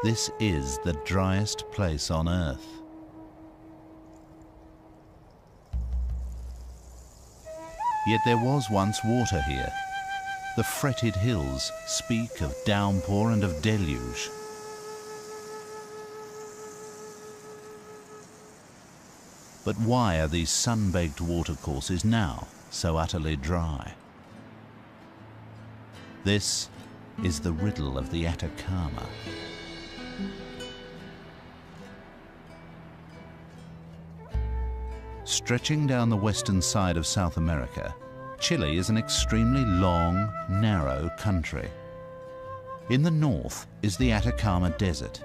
This is the driest place on Earth. Yet there was once water here. The fretted hills speak of downpour and of deluge. But why are these sun-baked watercourses now so utterly dry? This is the riddle of the Atacama. Stretching down the western side of South America, Chile is an extremely long, narrow country. In the north is the Atacama Desert.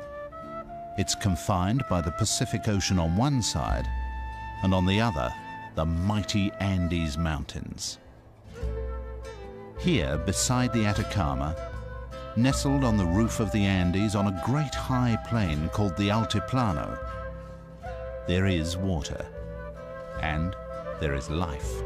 It's confined by the Pacific Ocean on one side, and on the other, the mighty Andes Mountains. Here, beside the Atacama, nestled on the roof of the Andes on a great high plain called the Altiplano, there is water, and there is life.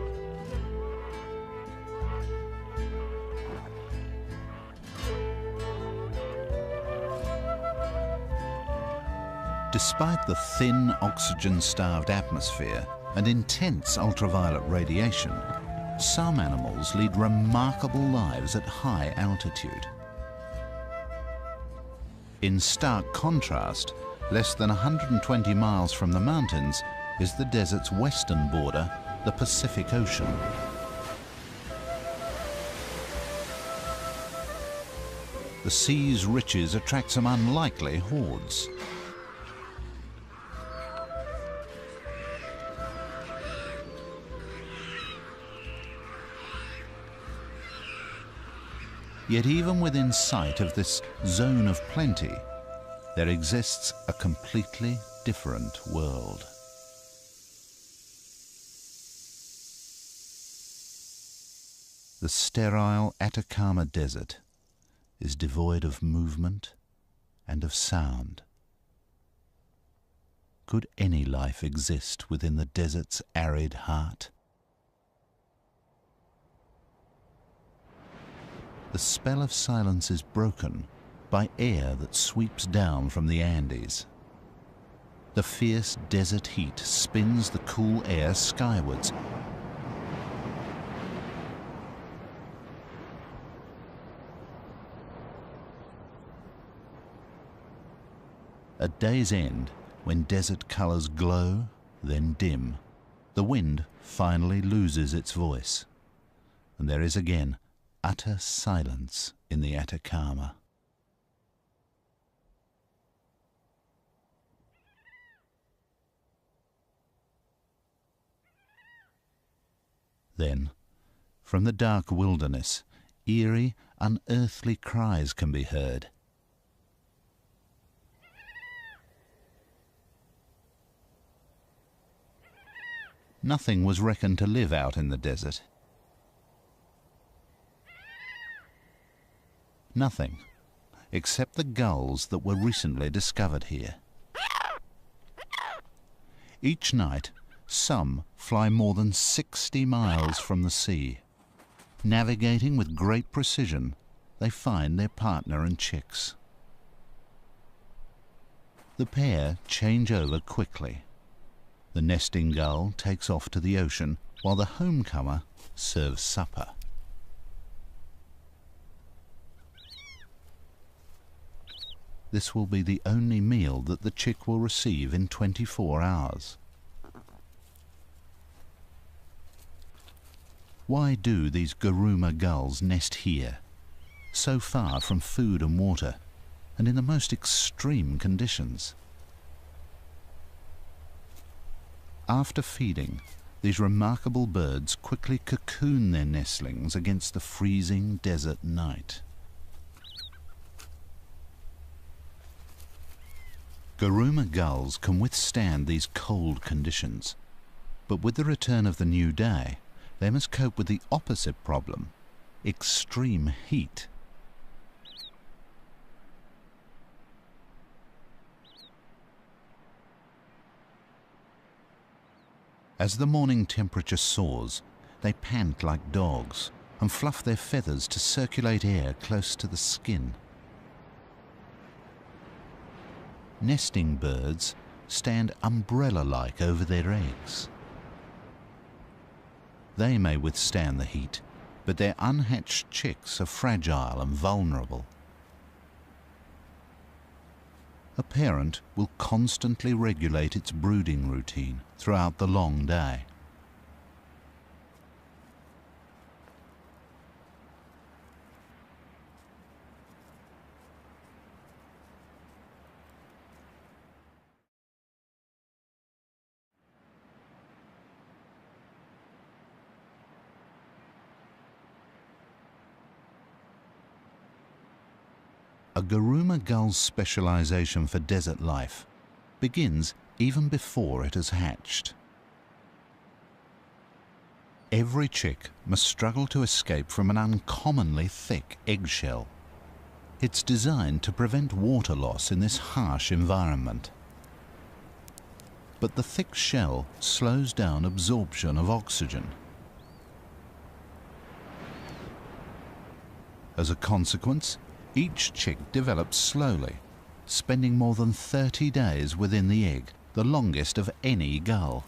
Despite the thin, oxygen-starved atmosphere and intense ultraviolet radiation, some animals lead remarkable lives at high altitude. In stark contrast, less than 120 miles from the mountains is the desert's western border, the Pacific Ocean. The sea's riches attract some unlikely hordes. Yet even within sight of this zone of plenty, there exists a completely different world. The sterile Atacama Desert is devoid of movement and of sound. Could any life exist within the desert's arid heart? The spell of silence is broken by air that sweeps down from the Andes. The fierce desert heat spins the cool air skywards. At day's end, when desert colors glow, then dim, the wind finally loses its voice, and there is again utter silence in the Atacama. Then, from the dark wilderness, eerie, unearthly cries can be heard. Nothing was reckoned to live out in the desert. Nothing, except the gulls that were recently discovered here. Each night, some fly more than 60 miles from the sea. Navigating with great precision, they find their partner and chicks. The pair change over quickly. The nesting gull takes off to the ocean, while the homecomer serves supper. This will be the only meal that the chick will receive in 24 hours. Why do these Garuma gulls nest here, so far from food and water, and in the most extreme conditions? After feeding, these remarkable birds quickly cocoon their nestlings against the freezing desert night. Garuma gulls can withstand these cold conditions, but with the return of the new day, they must cope with the opposite problem: extreme heat. As the morning temperature soars, they pant like dogs and fluff their feathers to circulate air close to the skin. nesting birds stand umbrella-like over their eggs. They may withstand the heat, but their unhatched chicks are fragile and vulnerable. A parent will constantly regulate its brooding routine throughout the long day. A Guruma gull's specialization for desert life begins even before it has hatched. Every chick must struggle to escape from an uncommonly thick eggshell. It's designed to prevent water loss in this harsh environment. But the thick shell slows down absorption of oxygen. As a consequence, each chick develops slowly, spending more than 30 days within the egg, the longest of any gull.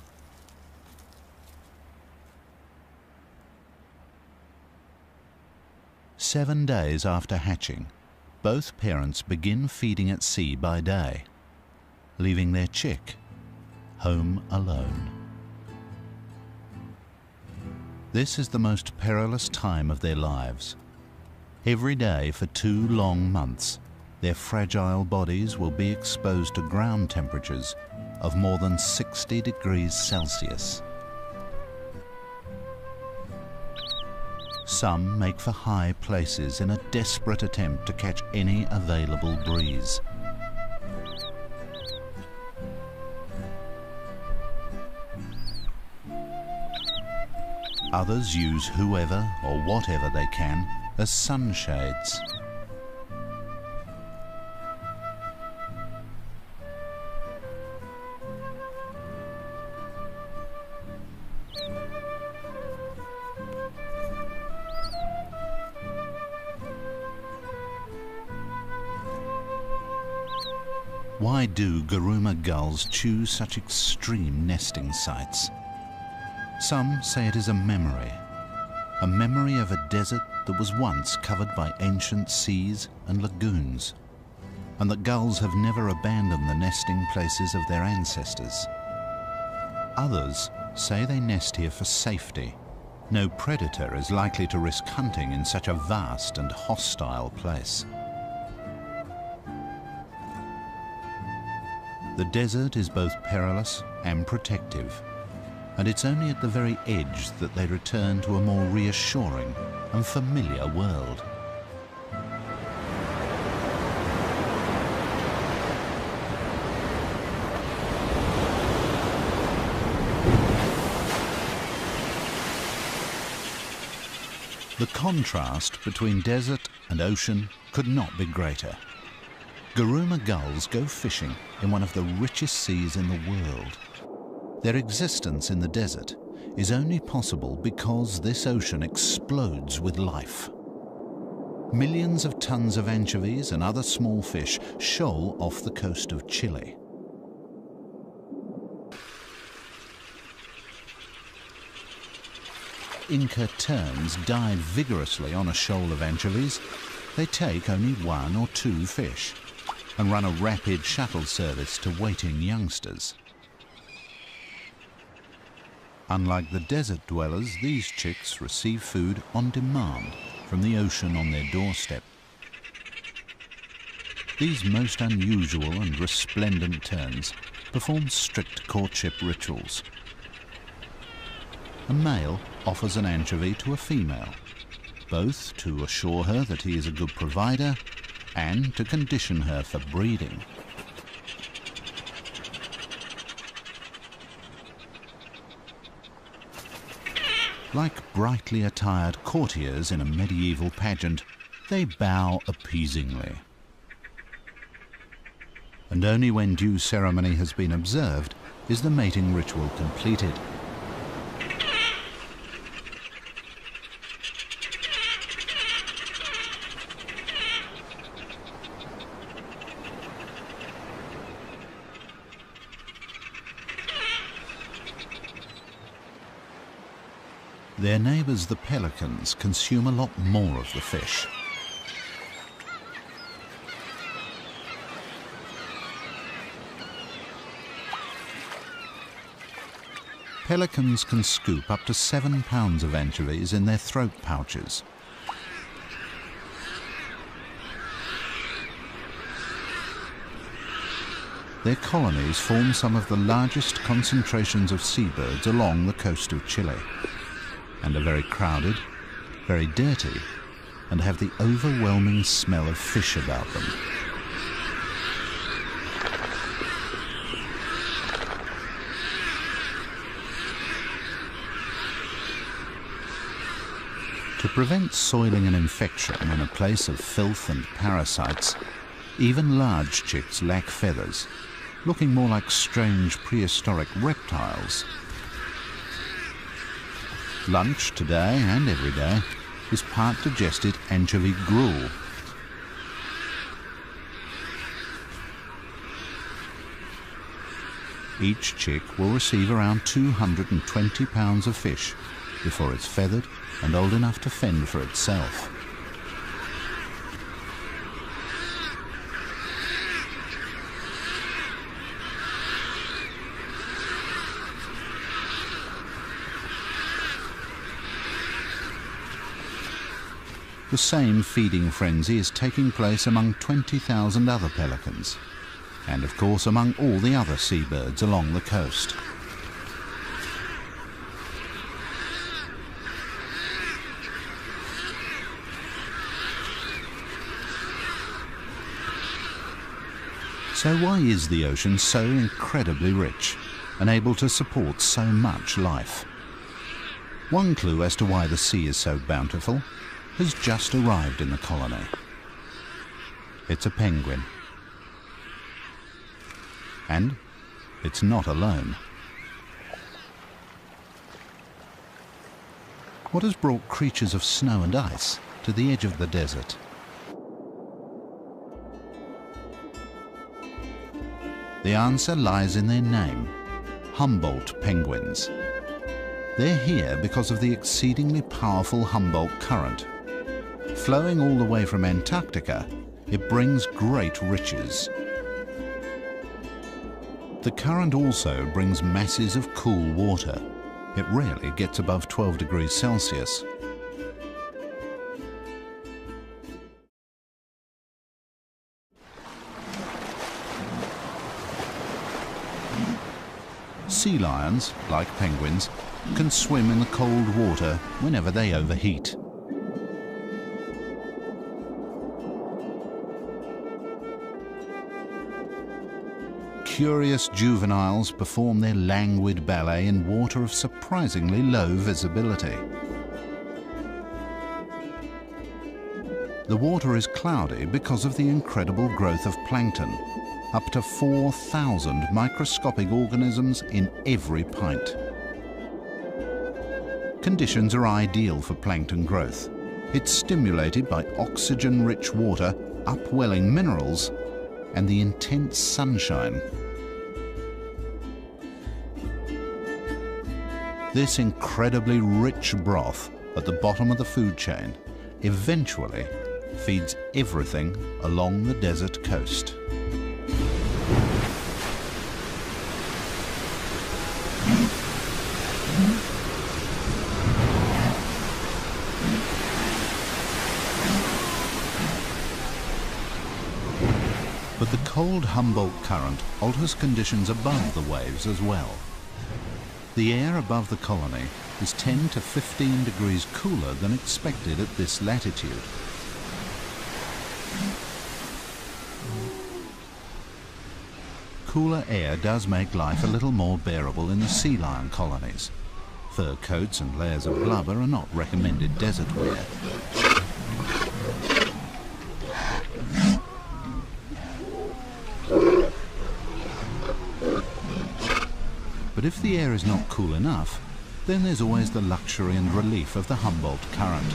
"7 days after hatching, both parents begin feeding at sea by day, leaving their chick home alone. This is the most perilous time of their lives. Every day for 2 long months, their fragile bodies will be exposed to ground temperatures of more than 60 degrees Celsius. Some make for high places in a desperate attempt to catch any available breeze. Others use whoever or whatever they can as sunshades. Why do Guruma gulls choose such extreme nesting sites? Some say it is a memory of a desert that was once covered by ancient seas and lagoons, and that gulls have never abandoned the nesting places of their ancestors. Others say they nest here for safety. No predator is likely to risk hunting in such a vast and hostile place. The desert is both perilous and protective, and it's only at the very edge that they return to a more reassuring and familiar world. The contrast between desert and ocean could not be greater. Guruma gulls go fishing in one of the richest seas in the world. Their existence in the desert is only possible because this ocean explodes with life. Millions of tons of anchovies and other small fish shoal off the coast of Chile. Inca terns dive vigorously on a shoal of anchovies. They take only 1 or 2 fish and run a rapid shuttle service to waiting youngsters. Unlike the desert dwellers, these chicks receive food on demand from the ocean on their doorstep. These most unusual and resplendent terns perform strict courtship rituals. A male offers an anchovy to a female, both to assure her that he is a good provider and to condition her for breeding. Like brightly attired courtiers in a medieval pageant, they bow appeasingly. And only when due ceremony has been observed is the mating ritual completed. Their neighbours, the pelicans, consume a lot more of the fish. Pelicans can scoop up to 7 pounds of anchovies in their throat pouches. Their colonies form some of the largest concentrations of seabirds along the coast of Chile, and are very crowded, very dirty, and have the overwhelming smell of fish about them. To prevent soiling and infection in a place of filth and parasites, even large chicks lack feathers, looking more like strange prehistoric reptiles. Lunch today and every day is part digested anchovy gruel. Each chick will receive around 220 pounds of fish before it's feathered and old enough to fend for itself. The same feeding frenzy is taking place among 20,000 other pelicans, and of course among all the other seabirds along the coast. So why is the ocean so incredibly rich and able to support so much life? One clue as to why the sea is so bountiful has just arrived in the colony. It's a penguin. And it's not alone. What has brought creatures of snow and ice to the edge of the desert? The answer lies in their name, Humboldt penguins. They're here because of the exceedingly powerful Humboldt current. Flowing all the way from Antarctica, it brings great riches. The current also brings masses of cool water. It rarely gets above 12 degrees Celsius. Sea lions, like penguins, can swim in the cold water whenever they overheat. Curious juveniles perform their languid ballet in water of surprisingly low visibility. The water is cloudy because of the incredible growth of plankton, up to 4,000 microscopic organisms in every pint. Conditions are ideal for plankton growth. It's stimulated by oxygen-rich water, upwelling minerals, and the intense sunshine. This incredibly rich broth at the bottom of the food chain eventually feeds everything along the desert coast. But the cold Humboldt current alters conditions above the waves as well. The air above the colony is 10 to 15 degrees cooler than expected at this latitude. Cooler air does make life a little more bearable in the sea lion colonies. Fur coats and layers of blubber are not recommended desert wear. But if the air is not cool enough, then there's always the luxury and relief of the Humboldt current.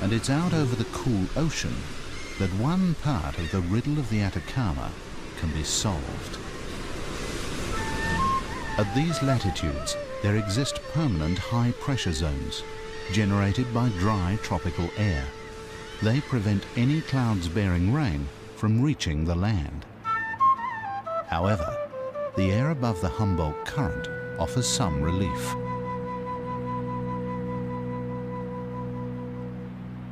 And it's out over the cool ocean that one part of the riddle of the Atacama can be solved. At these latitudes, there exist permanent high-pressure zones generated by dry tropical air. They prevent any clouds bearing rain from reaching the land. However, the air above the Humboldt Current offers some relief.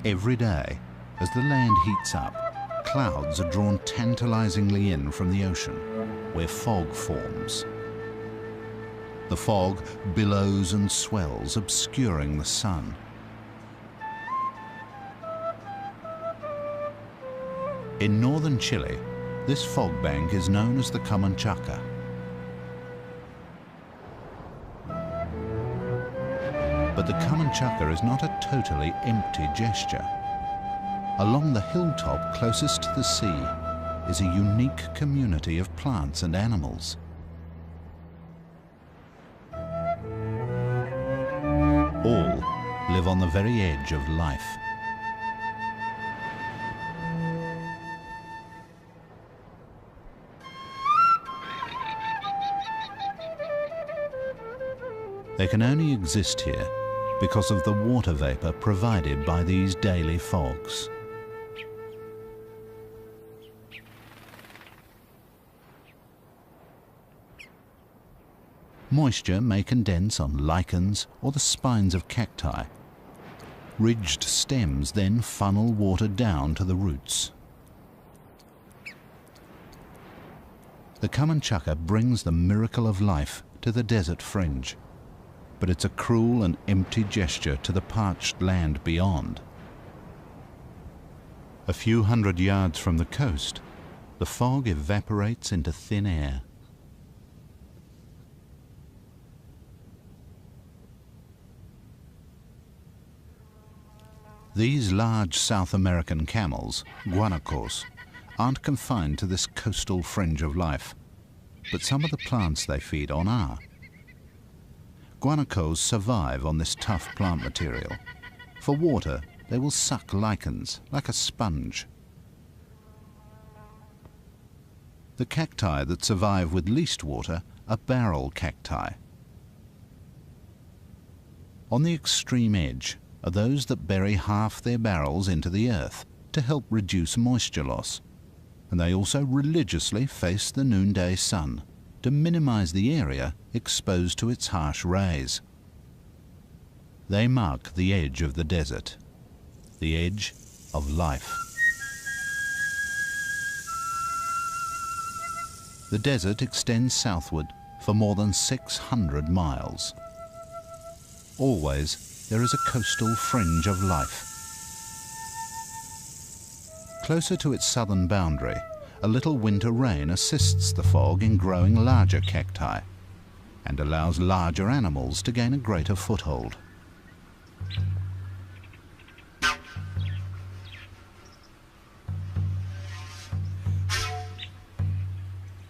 Every day, as the land heats up, clouds are drawn tantalizingly in from the ocean, where fog forms. The fog billows and swells, obscuring the sun. In northern Chile, this fog bank is known as the Camanchaca. But the Camanchaca is not a totally empty gesture. Along the hilltop closest to the sea is a unique community of plants and animals. All live on the very edge of life. They can only exist here because of the water vapor provided by these daily fogs. Moisture may condense on lichens or the spines of cacti. Ridged stems then funnel water down to the roots. The Camanchaca brings the miracle of life to the desert fringe, but it's a cruel and empty gesture to the parched land beyond. A few hundred yards from the coast, the fog evaporates into thin air. These large South American camels, guanacos, aren't confined to this coastal fringe of life, but some of the plants they feed on are. Guanacos survive on this tough plant material. For water, they will suck lichens like a sponge. The cacti that survive with least water are barrel cacti. On the extreme edge are those that bury half their barrels into the earth to help reduce moisture loss, and they also religiously face the noonday sun to minimize the area exposed to its harsh rays. They mark the edge of the desert, the edge of life. The desert extends southward for more than 600 miles. Always there is a coastal fringe of life. Closer to its southern boundary, a little winter rain assists the fog in growing larger cacti and allows larger animals to gain a greater foothold.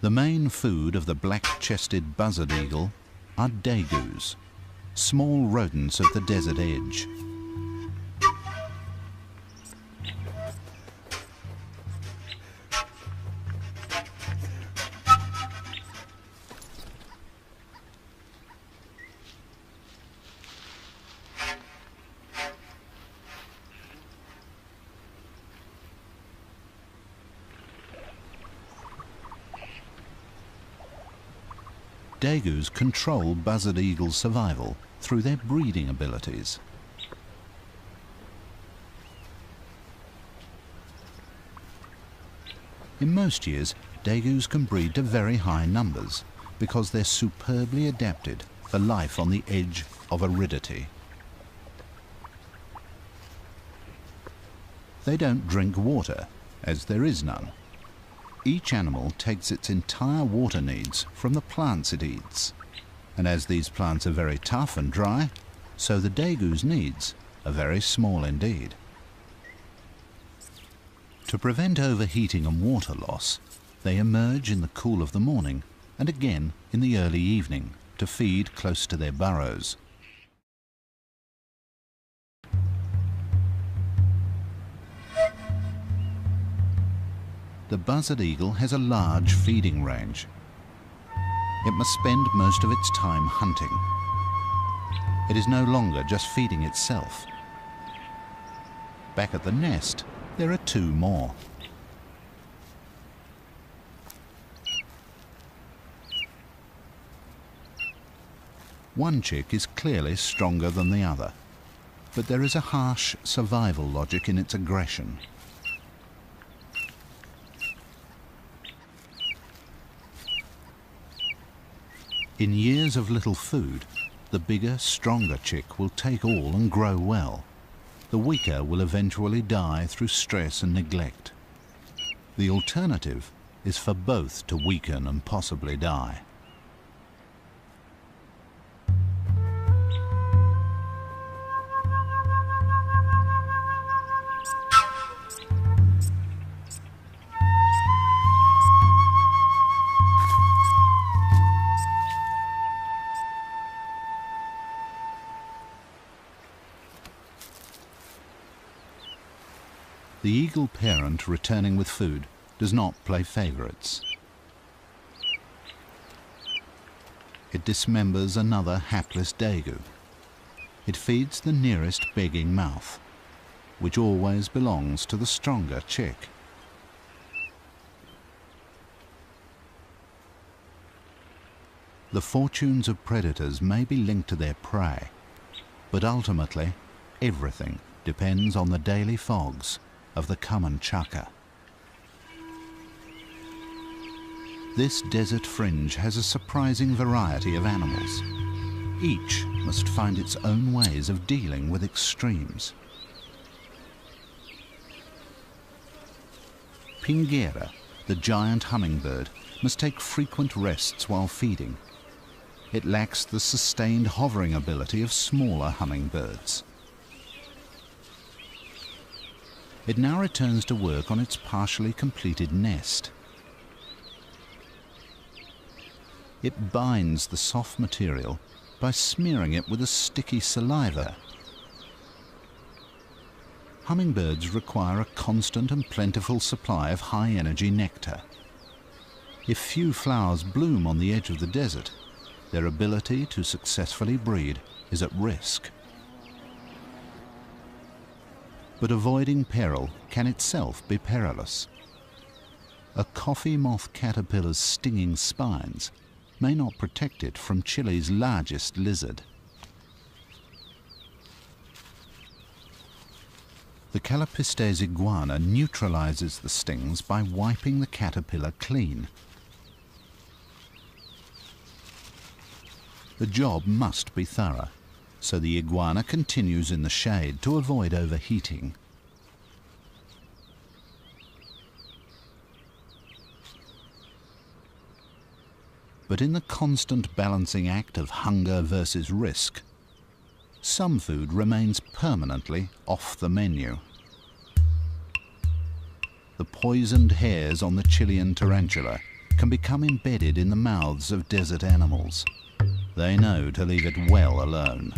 The main food of the black-chested buzzard eagle are dagus, small rodents of the desert edge. Dagus control buzzard eagles' survival through their breeding abilities. In most years, dagus can breed to very high numbers because they're superbly adapted for life on the edge of aridity. They don't drink water, as there is none. Each animal takes its entire water needs from the plants it eats. And as these plants are very tough and dry, so the dagus' needs are very small indeed. To prevent overheating and water loss, they emerge in the cool of the morning and again in the early evening to feed close to their burrows. The buzzard eagle has a large feeding range. It must spend most of its time hunting, It is no longer just feeding itself. Back at the nest, there are two more. One chick is clearly stronger than the other, but there is a harsh survival logic in its aggression. In years of little food, the bigger, stronger chick will take all and grow well. The weaker will eventually die through stress and neglect. The alternative is for both to weaken and possibly die. The eagle parent returning with food does not play favorites. It dismembers another hapless daegu. It feeds the nearest begging mouth, which always belongs to the stronger chick. The fortunes of predators may be linked to their prey, but ultimately everything depends on the daily fogs of the common chukar. This desert fringe has a surprising variety of animals. Each must find its own ways of dealing with extremes. Pinguera, the giant hummingbird, must take frequent rests while feeding. It lacks the sustained hovering ability of smaller hummingbirds. It now returns to work on its partially completed nest. It binds the soft material by smearing it with a sticky saliva. Hummingbirds require a constant and plentiful supply of high-energy nectar. If few flowers bloom on the edge of the desert, their ability to successfully breed is at risk. But avoiding peril can itself be perilous. A coffee moth caterpillar's stinging spines may not protect it from Chile's largest lizard. The Calopistes iguana neutralizes the stings by wiping the caterpillar clean. The job must be thorough, so the iguana continues in the shade to avoid overheating. But in the constant balancing act of hunger versus risk, some food remains permanently off the menu. The poisoned hairs on the Chilean tarantula can become embedded in the mouths of desert animals. They know to leave it well alone.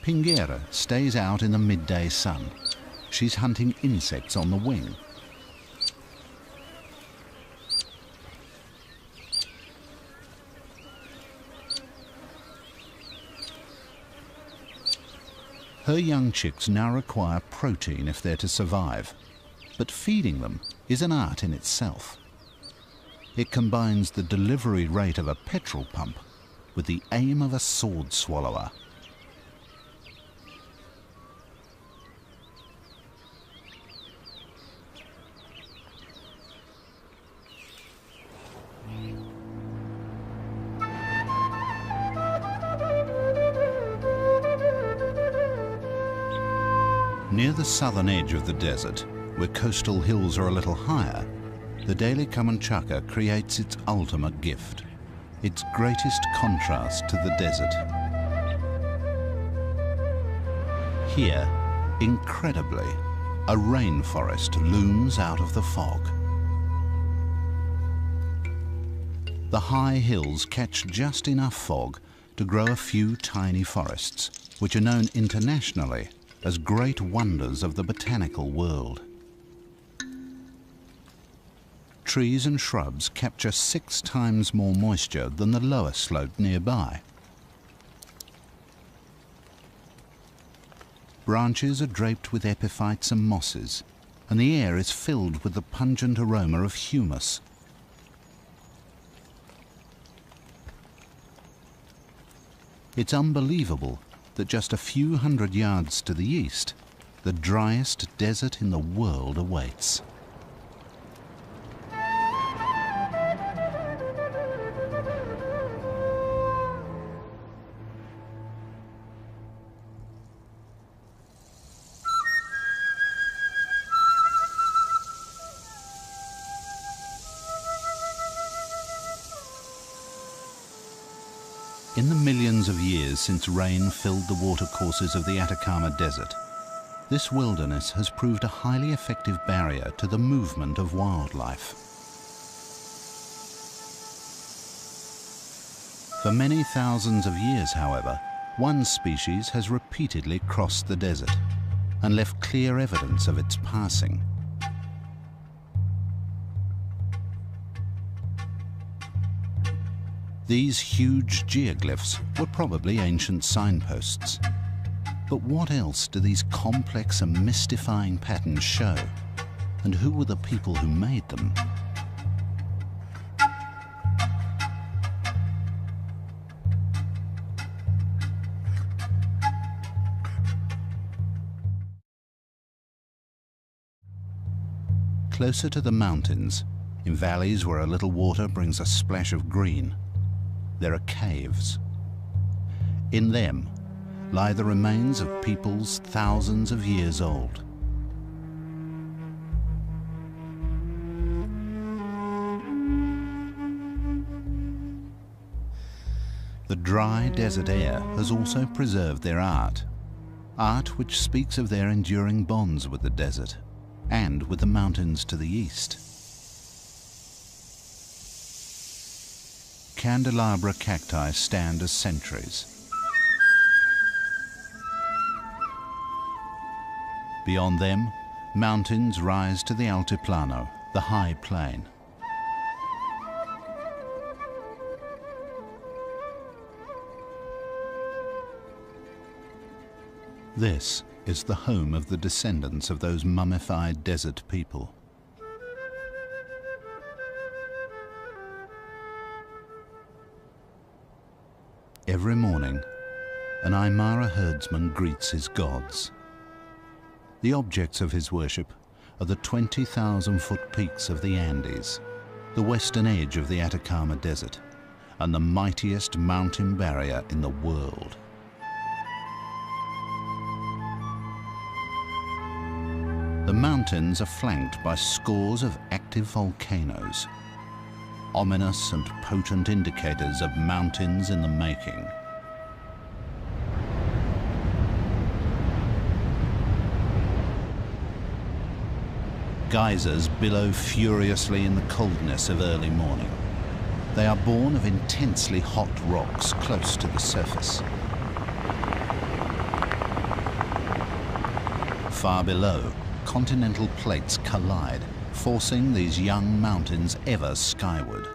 Pinguera stays out in the midday sun. She's hunting insects on the wing. Her young chicks now require protein if they're to survive, but feeding them is an art in itself. It combines the delivery rate of a petrol pump with the aim of a sword swallower. Near the southern edge of the desert, where coastal hills are a little higher, the daily common chukar creates its ultimate gift, its greatest contrast to the desert. Here, incredibly, a rainforest looms out of the fog. The high hills catch just enough fog to grow a few tiny forests, which are known internationally as great wonders of the botanical world. trees and shrubs capture 6 times more moisture than the lower slope nearby. Branches are draped with epiphytes and mosses, and the air is filled with the pungent aroma of humus. It's unbelievable that just a few hundred yards to the east, the driest desert in the world awaits. In the millions of years since rain filled the watercourses of the Atacama Desert, this wilderness has proved a highly effective barrier to the movement of wildlife. For many thousands of years, however, one species has repeatedly crossed the desert and left clear evidence of its passing. These huge geoglyphs were probably ancient signposts. But what else do these complex and mystifying patterns show? And who were the people who made them? Closer to the mountains, in valleys where a little water brings a splash of green, there are caves. In them lie the remains of peoples thousands of years old. The dry desert air has also preserved their art which speaks of their enduring bonds with the desert and with the mountains to the east. Candelabra cacti stand as sentries. Beyond them, mountains rise to the Altiplano, the high plain. This is the home of the descendants of those mummified desert people. Every morning, an Aymara herdsman greets his gods. The objects of his worship are the 20,000-foot peaks of the Andes, the western edge of the Atacama Desert, and the mightiest mountain barrier in the world. The mountains are flanked by scores of active volcanoes, ominous and potent indicators of mountains in the making. Geysers billow furiously in the coldness of early morning. They are born of intensely hot rocks close to the surface. Far below, continental plates collide, forcing these young mountains ever skyward.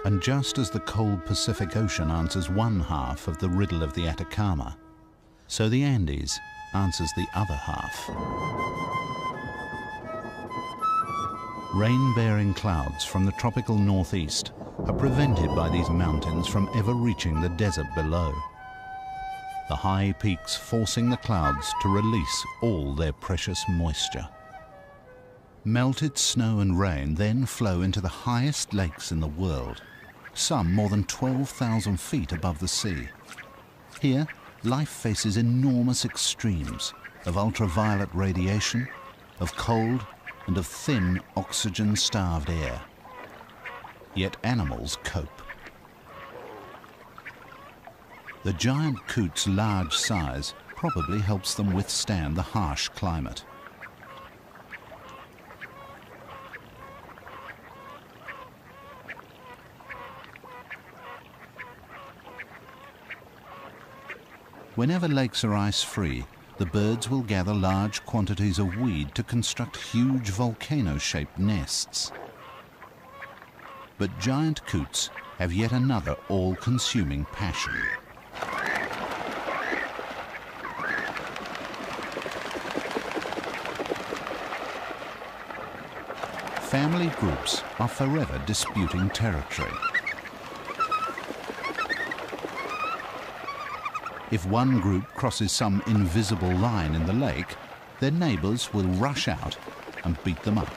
And just as the cold Pacific Ocean answers one half of the riddle of the Atacama, so the Andes answers the other half. Rain-bearing clouds from the tropical northeast are prevented by these mountains from ever reaching the desert below, the high peaks forcing the clouds to release all their precious moisture. Melted snow and rain then flow into the highest lakes in the world, some more than 12,000 feet above the sea. Here, life faces enormous extremes of ultraviolet radiation, of cold, and of thin, oxygen-starved air. Yet animals cope. The giant coot's large size probably helps them withstand the harsh climate. Whenever lakes are ice-free, the birds will gather large quantities of weed to construct huge volcano-shaped nests. But giant coots have yet another all-consuming passion. Family groups are forever disputing territory. If one group crosses some invisible line in the lake, their neighbours will rush out and beat them up.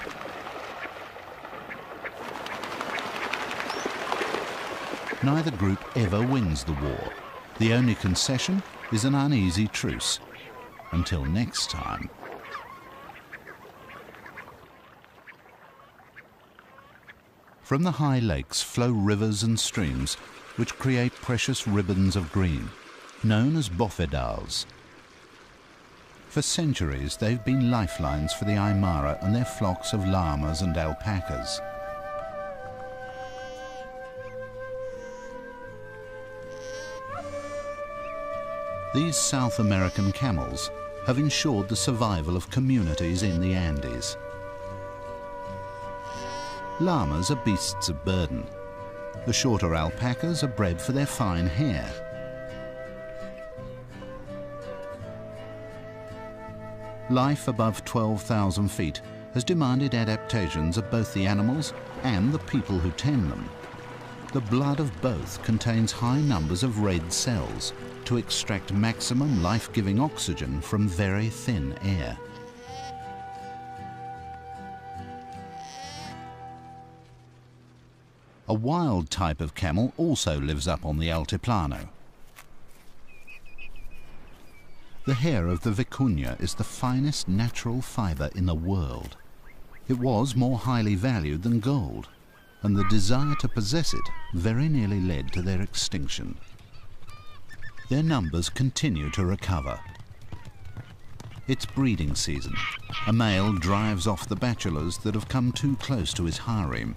Neither group ever wins the war. The only concession is an uneasy truce. Until next time. From the high lakes flow rivers and streams which create precious ribbons of green, known as bofedals. For centuries they've been lifelines for the Aymara and their flocks of llamas and alpacas. These South American camels have ensured the survival of communities in the Andes. Llamas are beasts of burden. The shorter alpacas are bred for their fine hair. Life above 12,000 feet has demanded adaptations of both the animals and the people who tend them. The blood of both contains high numbers of red cells to extract maximum life-giving oxygen from very thin air. A wild type of camel also lives up on the Altiplano. The hair of the vicuña is the finest natural fibre in the world. It was more highly valued than gold, and the desire to possess it very nearly led to their extinction. Their numbers continue to recover. It's breeding season. A male drives off the bachelors that have come too close to his harem.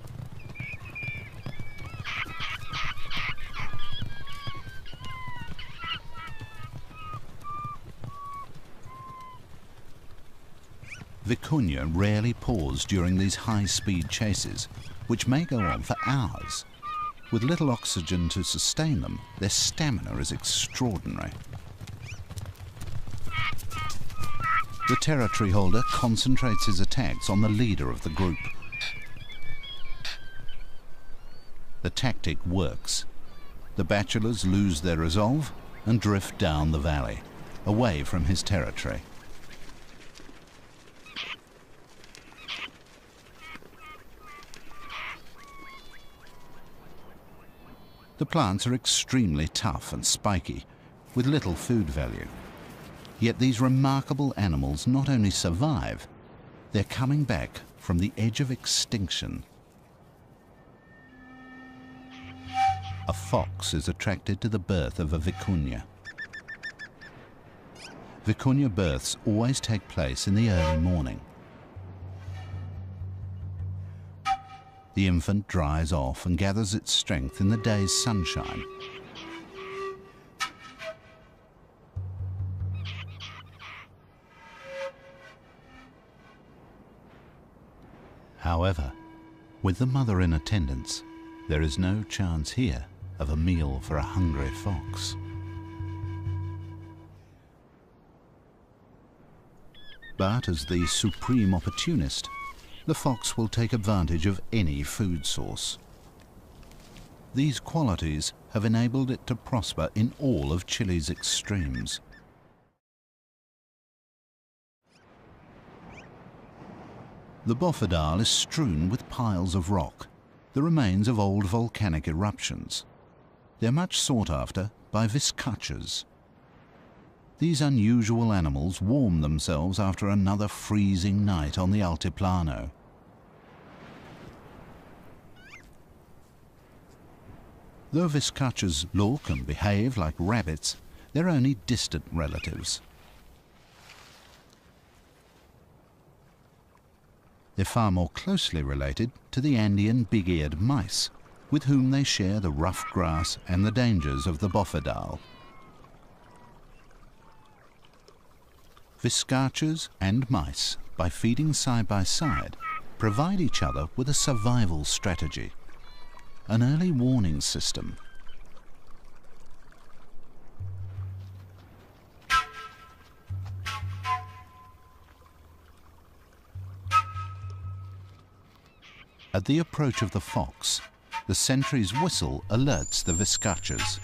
Vicuña rarely pause during these high-speed chases, which may go on for hours. With little oxygen to sustain them, their stamina is extraordinary. The territory holder concentrates his attacks on the leader of the group. The tactic works. The bachelors lose their resolve and drift down the valley, away from his territory. The plants are extremely tough and spiky, with little food value. Yet these remarkable animals not only survive, they're coming back from the edge of extinction. A fox is attracted to the birth of a vicuña. Vicuña births always take place in the early morning. The infant dries off and gathers its strength in the day's sunshine. However, with the mother in attendance, there is no chance here of a meal for a hungry fox. But as the supreme opportunist, the fox will take advantage of any food source. These qualities have enabled it to prosper in all of Chile's extremes. The bofedal is strewn with piles of rock, the remains of old volcanic eruptions. They're much sought after by vizcachas. These unusual animals warm themselves after another freezing night on the Altiplano. Though vizcachas look and behave like rabbits, they're only distant relatives. They're far more closely related to the Andean big-eared mice, with whom they share the rough grass and the dangers of the bofedal. Viscachas and mice, by feeding side by side, provide each other with a survival strategy, an early warning system. At the approach of the fox, the sentry's whistle alerts the viscachas.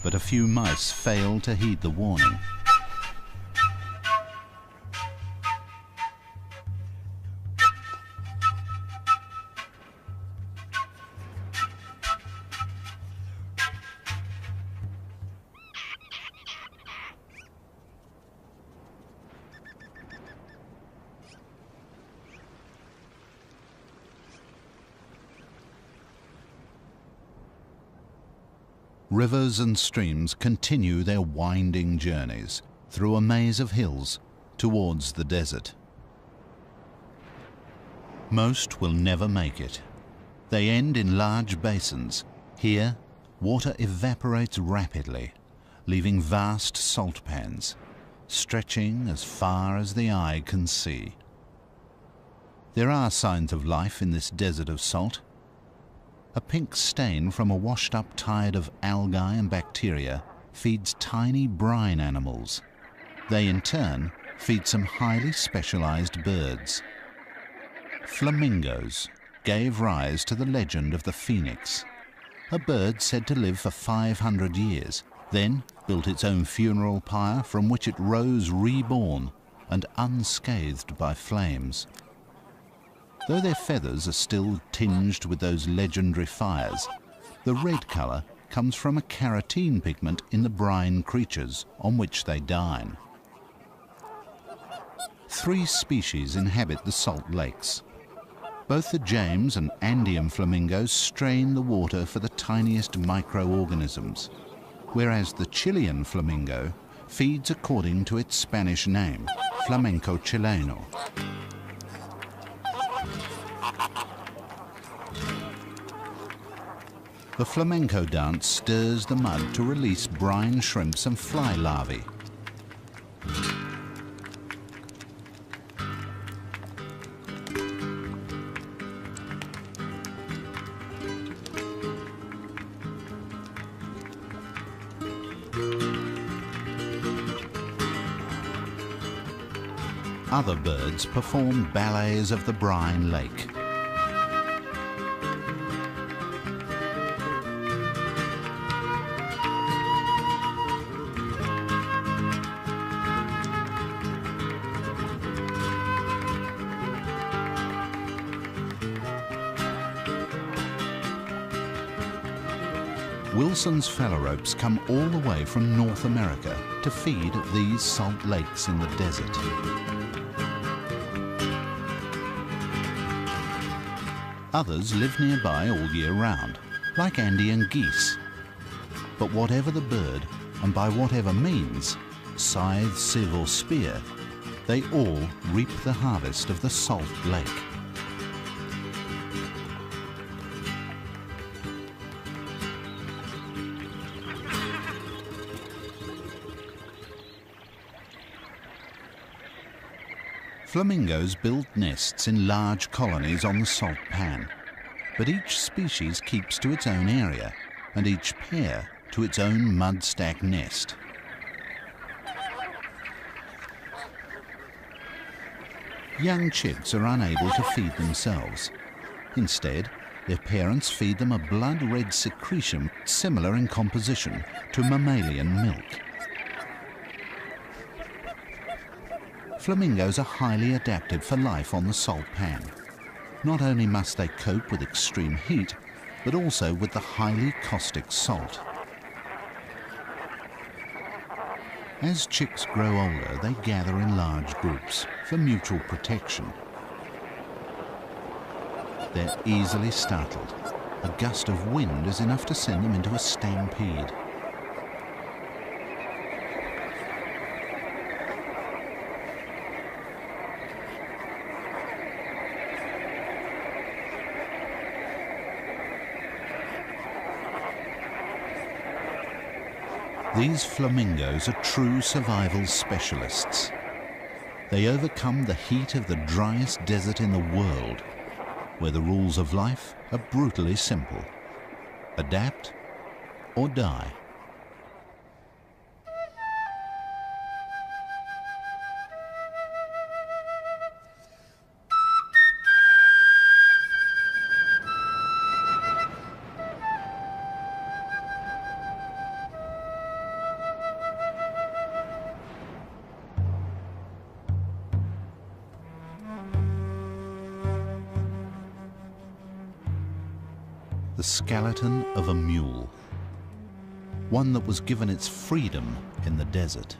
But a few mice fail to heed the warning. Rivers and streams continue their winding journeys through a maze of hills towards the desert. Most will never make it. They end in large basins. Here, water evaporates rapidly, leaving vast salt pans, stretching as far as the eye can see. There are signs of life in this desert of salt. A pink stain from a washed-up tide of algae and bacteria feeds tiny brine animals. They, in turn, feed some highly specialized birds. Flamingos gave rise to the legend of the phoenix, a bird said to live for 500 years, then built its own funeral pyre from which it rose reborn and unscathed by flames. Though their feathers are still tinged with those legendary fires, the red colour comes from a carotene pigment in the brine creatures on which they dine. 3 species inhabit the salt lakes. Both the James and Andean flamingos strain the water for the tiniest microorganisms, whereas the Chilean flamingo feeds according to its Spanish name, flamenco chileno. The flamenco dance stirs the mud to release brine shrimps and fly larvae. Other birds perform ballets of the brine lake. Wilson's phalaropes come all the way from North America to feed at these salt lakes in the desert. Others live nearby all year round, like Andean geese. But whatever the bird, and by whatever means, scythe, sieve or spear, they all reap the harvest of the salt lake. Flamingos build nests in large colonies on the salt pan, but each species keeps to its own area, and each pair to its own mud stack nest. Young chicks are unable to feed themselves. Instead, their parents feed them a blood-red secretion similar in composition to mammalian milk. Flamingos are highly adapted for life on the salt pan. Not only must they cope with extreme heat, but also with the highly caustic salt. As chicks grow older, they gather in large groups for mutual protection. They're easily startled. A gust of wind is enough to send them into a stampede. These flamingos are true survival specialists. They overcome the heat of the driest desert in the world, where the rules of life are brutally simple: adapt or die. The skeleton of a mule, one that was given its freedom in the desert.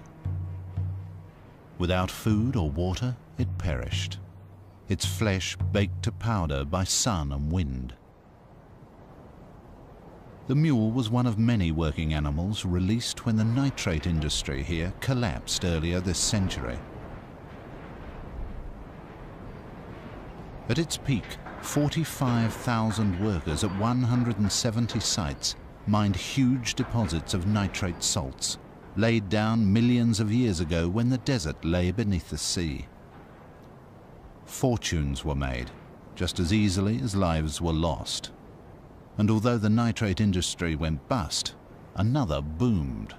Without food or water, it perished, its flesh baked to powder by sun and wind. The mule was one of many working animals released when the nitrate industry here collapsed earlier this century. At its peak, 45,000 workers at 170 sites mined huge deposits of nitrate salts, laid down millions of years ago when the desert lay beneath the sea. Fortunes were made, just as easily as lives were lost. And although the nitrate industry went bust, another boomed.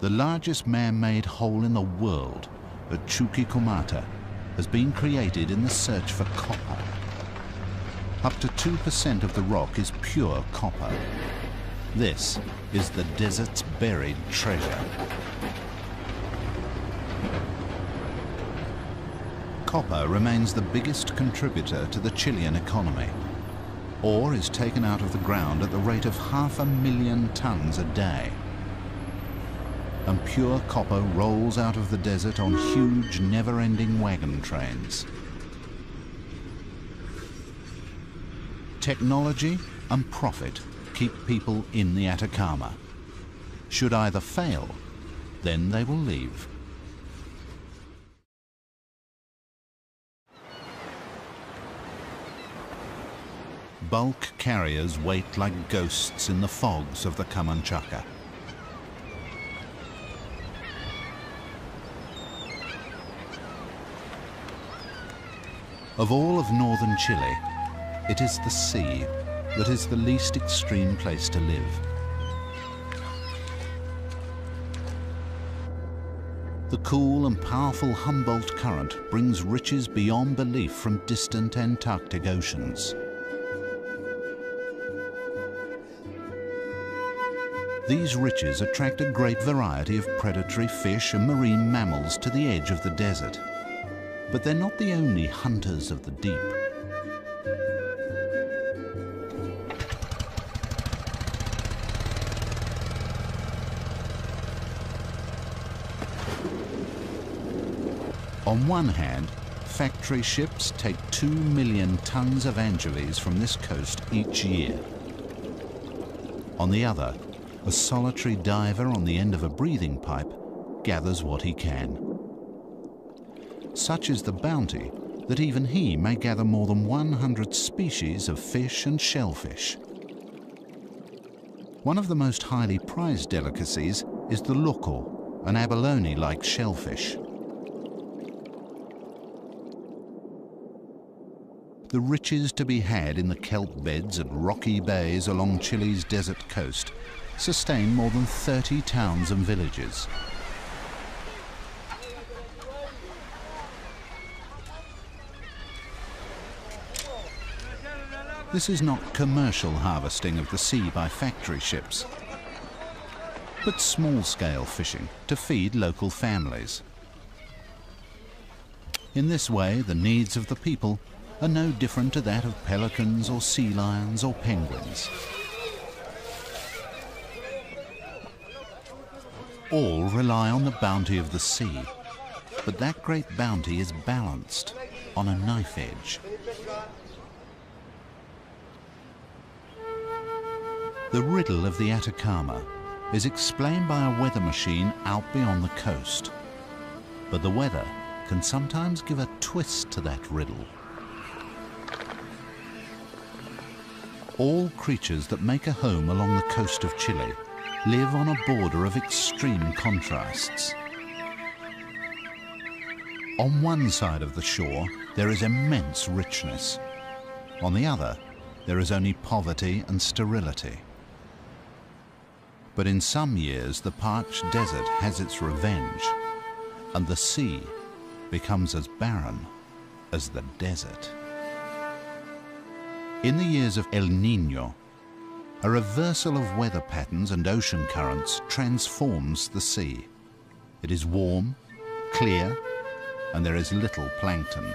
The largest man-made hole in the world, at Chuquicamata, has been created in the search for copper. Up to 2% of the rock is pure copper. This is the desert's buried treasure. Copper remains the biggest contributor to the Chilean economy. Ore is taken out of the ground at the rate of 500,000 tons a day. And pure copper rolls out of the desert on huge, never-ending wagon trains. Technology and profit keep people in the Atacama. Should either fail, then they will leave. Bulk carriers wait like ghosts in the fogs of the Camanchaca. Of all of northern Chile, it is the sea that is the least extreme place to live. The cool and powerful Humboldt Current brings riches beyond belief from distant Antarctic oceans. These riches attract a great variety of predatory fish and marine mammals to the edge of the desert. But they're not the only hunters of the deep. On one hand, factory ships take 2 million tons of anchovies from this coast each year. On the other, a solitary diver on the end of a breathing pipe gathers what he can. Such is the bounty that even he may gather more than 100 species of fish and shellfish. One of the most highly prized delicacies is the loco, an abalone-like shellfish. The riches to be had in the kelp beds and rocky bays along Chile's desert coast sustain more than 30 towns and villages. This is not commercial harvesting of the sea by factory ships, but small-scale fishing to feed local families. In this way, the needs of the people are no different to that of pelicans or sea lions or penguins. All rely on the bounty of the sea, but that great bounty is balanced on a knife edge. The riddle of the Atacama is explained by a weather machine out beyond the coast. But the weather can sometimes give a twist to that riddle. All creatures that make a home along the coast of Chile live on a border of extreme contrasts. On one side of the shore, there is immense richness. On the other, there is only poverty and sterility. But in some years, the parched desert has its revenge, and the sea becomes as barren as the desert. In the years of El Niño, a reversal of weather patterns and ocean currents transforms the sea. It is warm, clear, and there is little plankton.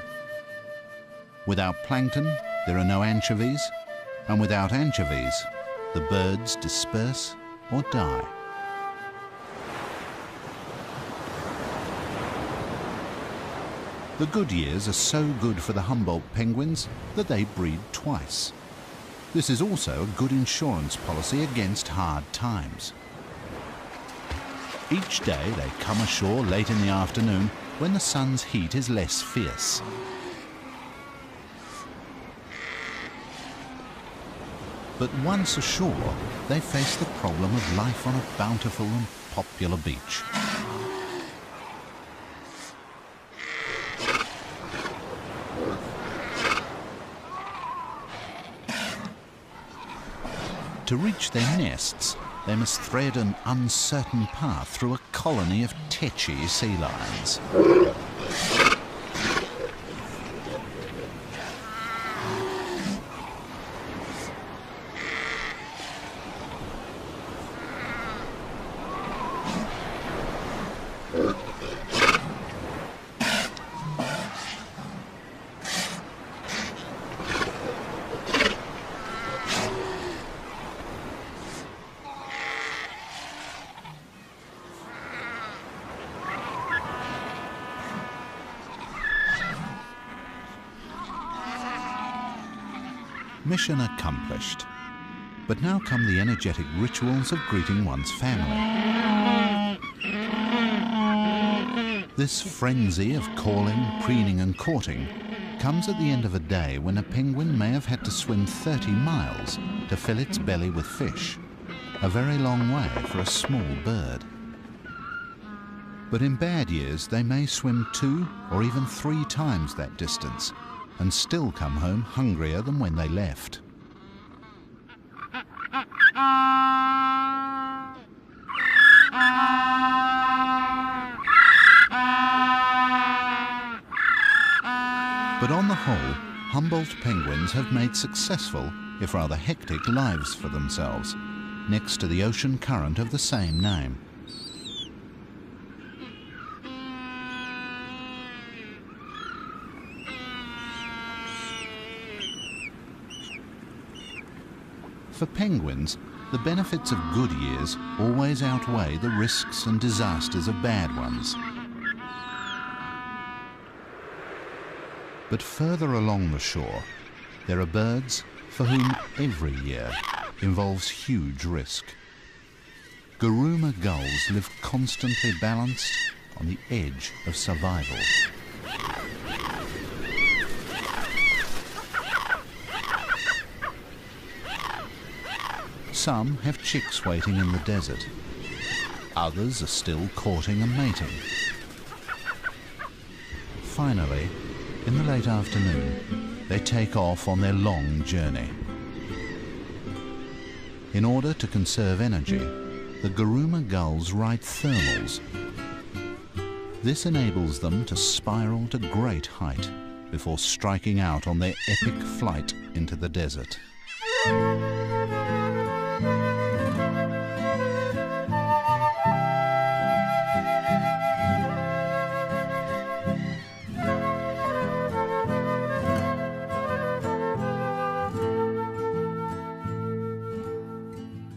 Without plankton, there are no anchovies, and without anchovies, the birds disperse or die. The good years are so good for the Humboldt penguins that they breed twice. This is also a good insurance policy against hard times. Each day they come ashore late in the afternoon when the sun's heat is less fierce. But once ashore, they face the problem of life on a bountiful and popular beach. To reach their nests, they must thread an uncertain path through a colony of tetchy sea lions. Mission accomplished. But now come the energetic rituals of greeting one's family. This frenzy of calling, preening and courting comes at the end of a day when a penguin may have had to swim 30 miles to fill its belly with fish, a very long way for a small bird. But in bad years they may swim 2 or even 3 times that distance and still come home hungrier than when they left. But on the whole, Humboldt penguins have made successful, if rather hectic, lives for themselves, next to the ocean current of the same name. For penguins, the benefits of good years always outweigh the risks and disasters of bad ones. But further along the shore, there are birds for whom every year involves huge risk. Guruma gulls live constantly balanced on the edge of survival. Some have chicks waiting in the desert. Others are still courting and mating. Finally, in the late afternoon, they take off on their long journey. In order to conserve energy, the Guruma gulls ride thermals. This enables them to spiral to great height before striking out on their epic flight into the desert.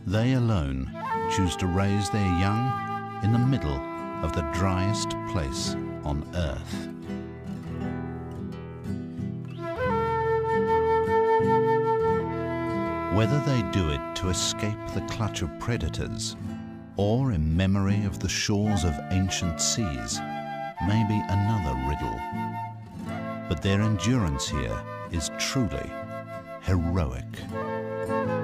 They alone choose to raise their young in the middle of the driest place on Earth. Whether they do it to escape the clutch of predators or in memory of the shores of ancient seas may be another riddle. But their endurance here is truly heroic. you.